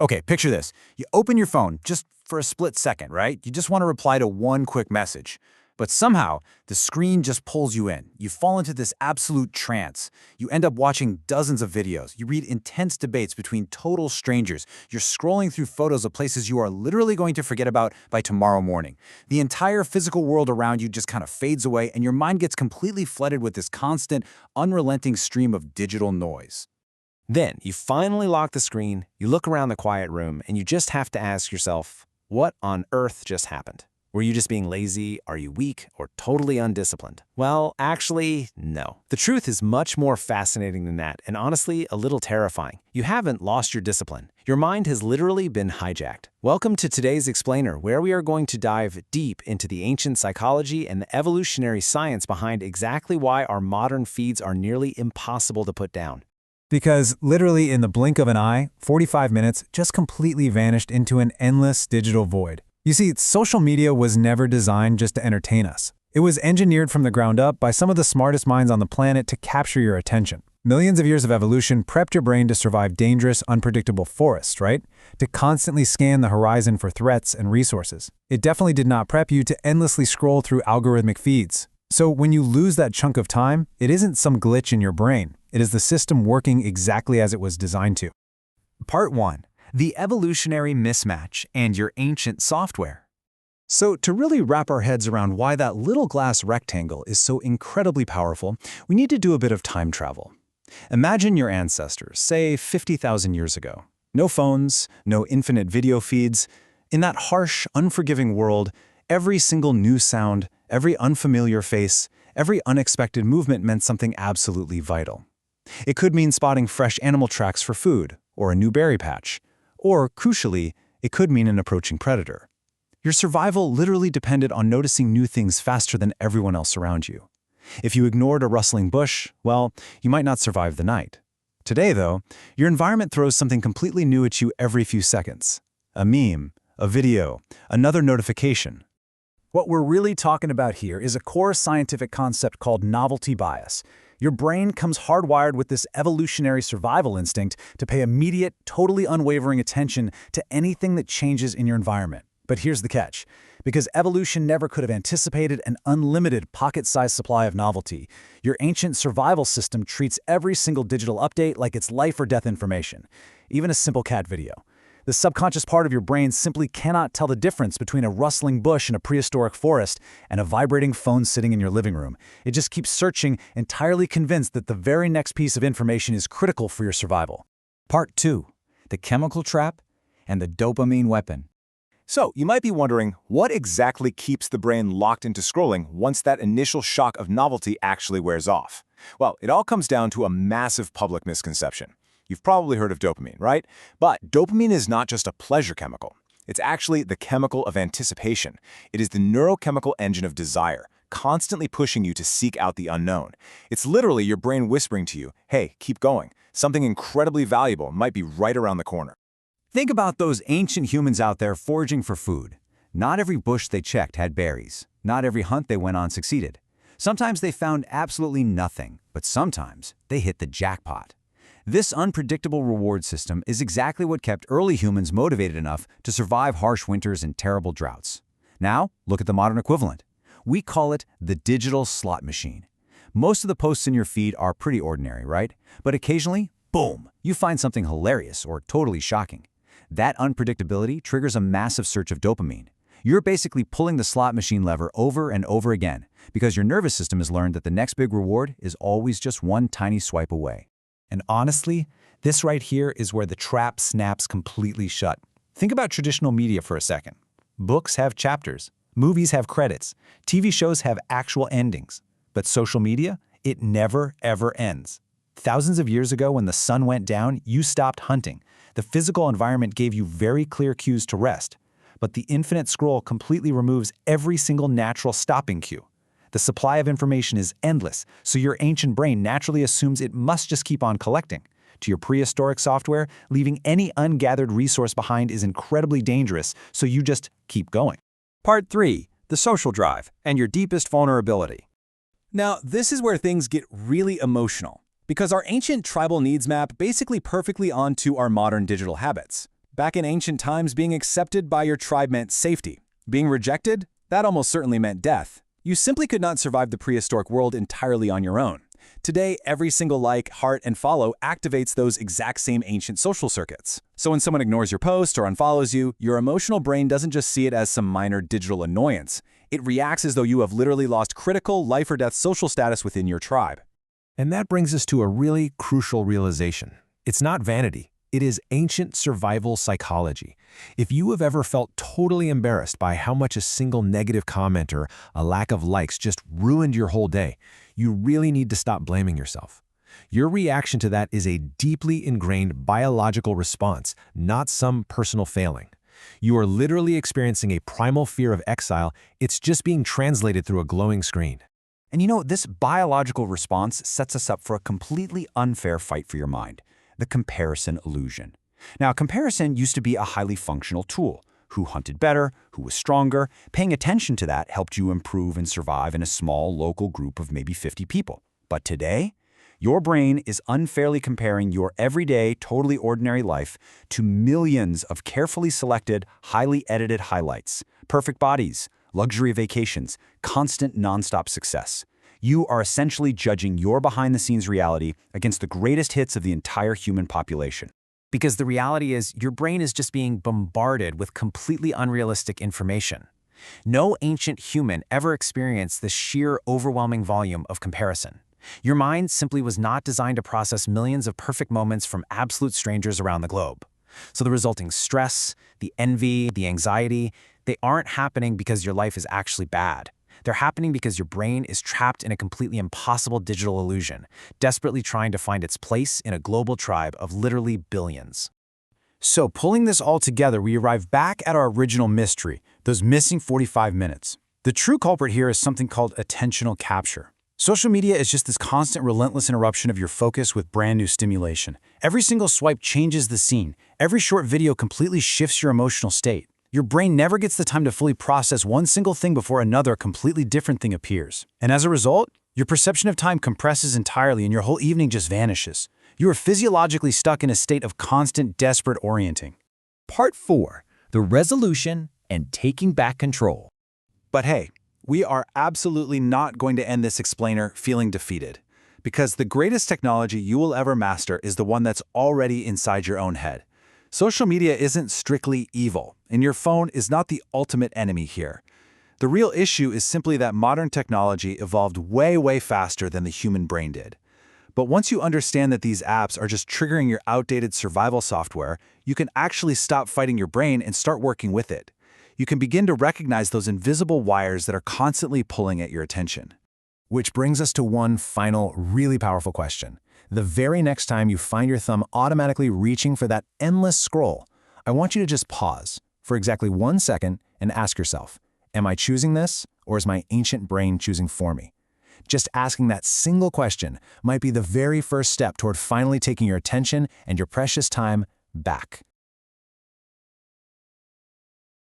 Okay, picture this. You open your phone just for a split second, right? You just want to reply to one quick message. But somehow, the screen just pulls you in. You fall into this absolute trance. You end up watching dozens of videos. You read intense debates between total strangers. You're scrolling through photos of places you are literally going to forget about by tomorrow morning. The entire physical world around you just kind of fades away, and your mind gets completely flooded with this constant, unrelenting stream of digital noise. Then, you finally lock the screen, you look around the quiet room, and you just have to ask yourself, what on earth just happened? Were you just being lazy? Are you weak? Or totally undisciplined? Well, actually, no. The truth is much more fascinating than that, and honestly, a little terrifying. You haven't lost your discipline. Your mind has literally been hijacked. Welcome to today's Explainer, where we are going to dive deep into the ancient psychology and the evolutionary science behind exactly why our modern feeds are nearly impossible to put down. Because literally in the blink of an eye, 45 minutes just completely vanished into an endless digital void. You see, social media was never designed just to entertain us. It was engineered from the ground up by some of the smartest minds on the planet to capture your attention. Millions of years of evolution prepped your brain to survive dangerous, unpredictable forests, right? To constantly scan the horizon for threats and resources. It definitely did not prep you to endlessly scroll through algorithmic feeds. So when you lose that chunk of time, it isn't some glitch in your brain. It is the system working exactly as it was designed to. Part 1. The evolutionary mismatch and your ancient software. So to really wrap our heads around why that little glass rectangle is so incredibly powerful, we need to do a bit of time travel. Imagine your ancestors, say 50,000 years ago. No phones, no infinite video feeds. In that harsh, unforgiving world, every single new sound, every unfamiliar face, every unexpected movement meant something absolutely vital. It could mean spotting fresh animal tracks for food, or a new berry patch. Or, crucially, it could mean an approaching predator. Your survival literally depended on noticing new things faster than everyone else around you. If you ignored a rustling bush, well, you might not survive the night. Today, though, your environment throws something completely new at you every few seconds. A meme, a video, another notification. What we're really talking about here is a core scientific concept called novelty bias. Your brain comes hardwired with this evolutionary survival instinct to pay immediate, totally unwavering attention to anything that changes in your environment. But here's the catch. Because evolution never could have anticipated an unlimited pocket-sized supply of novelty, your ancient survival system treats every single digital update like it's life or death information, even a simple cat video. The subconscious part of your brain simply cannot tell the difference between a rustling bush in a prehistoric forest and a vibrating phone sitting in your living room. It just keeps searching, entirely convinced that the very next piece of information is critical for your survival. Part 2. The chemical trap and the dopamine weapon. So, you might be wondering, what exactly keeps the brain locked into scrolling once that initial shock of novelty actually wears off? Well, it all comes down to a massive public misconception. You've probably heard of dopamine, right? But dopamine is not just a pleasure chemical. It's actually the chemical of anticipation. It is the neurochemical engine of desire, constantly pushing you to seek out the unknown. It's literally your brain whispering to you, hey, keep going. Something incredibly valuable might be right around the corner. Think about those ancient humans out there foraging for food. Not every bush they checked had berries. Not every hunt they went on succeeded. Sometimes they found absolutely nothing, but sometimes they hit the jackpot. This unpredictable reward system is exactly what kept early humans motivated enough to survive harsh winters and terrible droughts. Now, look at the modern equivalent. We call it the digital slot machine. Most of the posts in your feed are pretty ordinary, right? But occasionally, boom, you find something hilarious or totally shocking. That unpredictability triggers a massive surge of dopamine. You're basically pulling the slot machine lever over and over again because your nervous system has learned that the next big reward is always just one tiny swipe away. And honestly, this right here is where the trap snaps completely shut. Think about traditional media for a second. Books have chapters, movies have credits, TV shows have actual endings. But social media, it never, ever ends. Thousands of years ago when the sun went down, you stopped hunting. The physical environment gave you very clear cues to rest. But the infinite scroll completely removes every single natural stopping cue. The supply of information is endless, so your ancient brain naturally assumes it must just keep on collecting. To your prehistoric software, leaving any ungathered resource behind is incredibly dangerous, so you just keep going. Part 3. The social drive and your deepest vulnerability. Now, this is where things get really emotional, because our ancient tribal needs map basically perfectly onto our modern digital habits. Back in ancient times, being accepted by your tribe meant safety. Being rejected? That almost certainly meant death. You simply could not survive the prehistoric world entirely on your own. Today, every single like, heart, and follow activates those exact same ancient social circuits. So when someone ignores your post or unfollows you, your emotional brain doesn't just see it as some minor digital annoyance. It reacts as though you have literally lost critical life-or-death social status within your tribe. And that brings us to a really crucial realization. It's not vanity. It is ancient survival psychology. If you have ever felt totally embarrassed by how much a single negative comment or a lack of likes just ruined your whole day, you really need to stop blaming yourself. Your reaction to that is a deeply ingrained biological response, not some personal failing. You are literally experiencing a primal fear of exile. It's just being translated through a glowing screen. And you know, this biological response sets us up for a completely unfair fight for your mind. The comparison illusion. Now, comparison used to be a highly functional tool. Who hunted better, who was stronger, paying attention to that helped you improve and survive in a small local group of maybe 50 people. But today, your brain is unfairly comparing your everyday, totally ordinary life to millions of carefully selected, highly edited highlights, perfect bodies, luxury vacations, constant nonstop success. You are essentially judging your behind-the-scenes reality against the greatest hits of the entire human population. Because the reality is, your brain is just being bombarded with completely unrealistic information. No ancient human ever experienced this sheer, overwhelming volume of comparison. Your mind simply was not designed to process millions of perfect moments from absolute strangers around the globe. So the resulting stress, the envy, the anxiety, they aren't happening because your life is actually bad. They're happening because your brain is trapped in a completely impossible digital illusion, desperately trying to find its place in a global tribe of literally billions. So, pulling this all together, we arrive back at our original mystery, those missing 45 minutes. The true culprit here is something called attentional capture. Social media is just this constant, relentless interruption of your focus with brand new stimulation. Every single swipe changes the scene. Every short video completely shifts your emotional state. Your brain never gets the time to fully process one single thing before another completely different thing appears. And as a result, your perception of time compresses entirely and your whole evening just vanishes. You are physiologically stuck in a state of constant, desperate orienting. Part 4. The resolution and taking back control. But hey, we are absolutely not going to end this explainer feeling defeated. Because the greatest technology you will ever master is the one that's already inside your own head. Social media isn't strictly evil, and your phone is not the ultimate enemy here. The real issue is simply that modern technology evolved way faster than the human brain did. But once you understand that these apps are just triggering your outdated survival software, you can actually stop fighting your brain and start working with it. You can begin to recognize those invisible wires that are constantly pulling at your attention. Which brings us to one final, really powerful question. The very next time you find your thumb automatically reaching for that endless scroll, I want you to just pause for exactly 1 second and ask yourself, am I choosing this, or is my ancient brain choosing for me? Just asking that single question might be the very first step toward finally taking your attention and your precious time back.